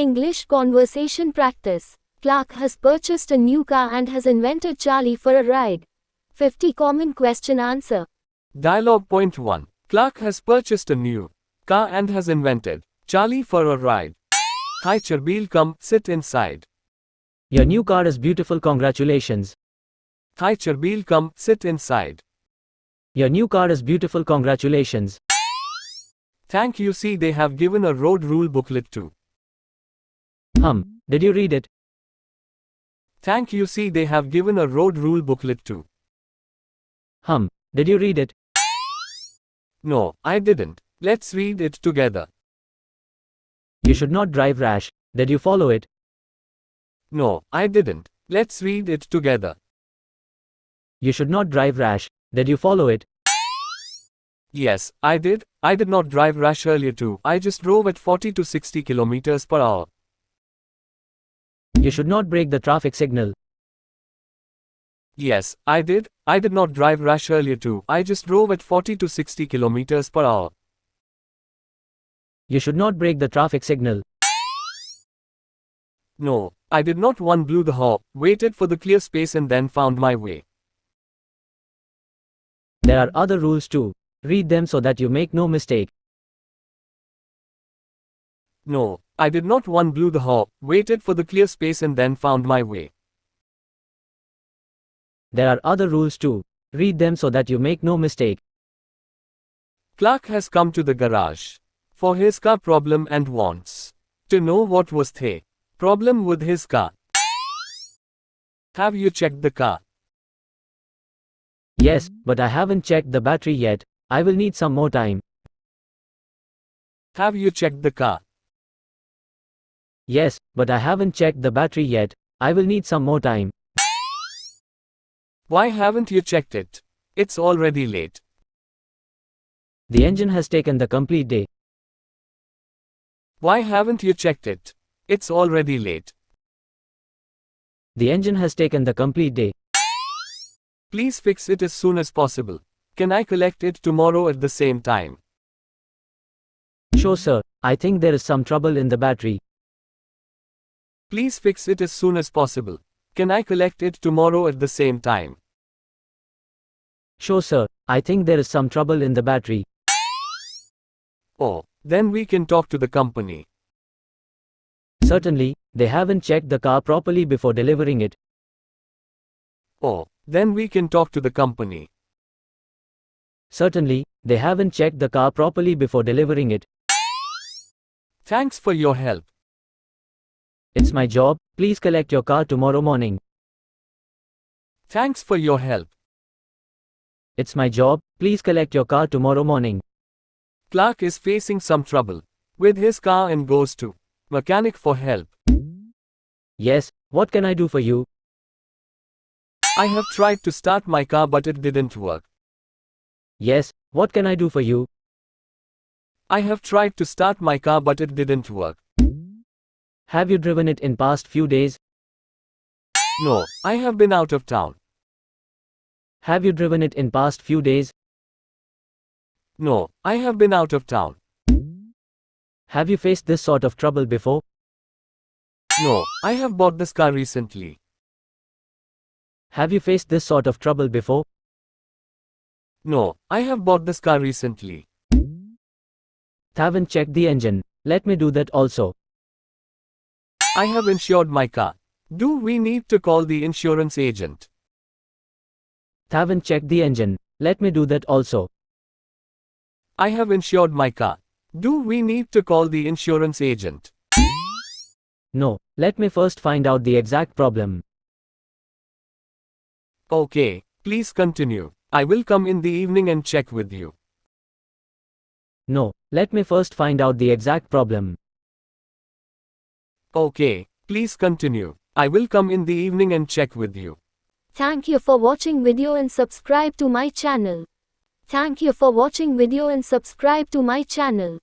English conversation practice. Clark has purchased a new car and has invented Charlie for a ride. 50 common question answer. Dialogue Point 1. Clark has purchased a new car and has invented Charlie for a ride. Hi Charbil, come sit inside. Your new car is beautiful, congratulations. Hi Charbil, come sit inside. Your new car is beautiful, congratulations. Thank you. See, they have given a road rule booklet too. Did you read it? Thank you. See, they have given a road rule booklet too. Did you read it? No, I didn't. Let's read it together. You should not drive rash. Did you follow it? No, I didn't. Let's read it together. You should not drive rash. Did you follow it? Yes, I did. I did not drive rash earlier too. I just drove at 40 to 60 kilometers per hour. You should not break the traffic signal. Yes, I did. I did not drive rash earlier too. I just drove at 40 to 60 kilometers per hour. You should not break the traffic signal. No, I did not. One blew the horn, waited for the clear space and then found my way. There are other rules too. Read them so that you make no mistake. No, I did not. One blew the horn, waited for the clear space and then found my way. There are other rules too. Read them so that you make no mistake. Clark has come to the garage for his car problem and wants to know what was the problem with his car. Have you checked the car? Yes, but I haven't checked the battery yet. I will need some more time. Have you checked the car? Yes, but I haven't checked the battery yet. I will need some more time. Why haven't you checked it? It's already late. The engine has taken the complete day. Why haven't you checked it? It's already late. The engine has taken the complete day. Please fix it as soon as possible. Can I collect it tomorrow at the same time? Sure, sir. I think there is some trouble in the battery. Please fix it as soon as possible. Can I collect it tomorrow at the same time? Sure, sir. I think there is some trouble in the battery. Oh, then we can talk to the company. Certainly, they haven't checked the car properly before delivering it. Oh, then we can talk to the company. Certainly, they haven't checked the car properly before delivering it. Thanks for your help. It's my job. Please collect your car tomorrow morning. Thanks for your help. It's my job. Please collect your car tomorrow morning. Clark is facing some trouble with his car and goes to mechanic for help. Yes, what can I do for you? I have tried to start my car but it didn't work. Yes, what can I do for you? I have tried to start my car but it didn't work. Have you driven it in past few days? No, I have been out of town. Have you driven it in past few days? No, I have been out of town. Have you faced this sort of trouble before? No, I have bought this car recently. Have you faced this sort of trouble before? No, I have bought this car recently. Haven't checked the engine. Let me do that also. I have insured my car. Do we need to call the insurance agent? Haven't checked the engine. Let me do that also. I have insured my car. Do we need to call the insurance agent? No, let me first find out the exact problem. Okay, please continue. I will come in the evening and check with you. No, let me first find out the exact problem. Okay, please continue. I will come in the evening and check with you. Thank you for watching video and subscribe to my channel. Thank you for watching video and subscribe to my channel.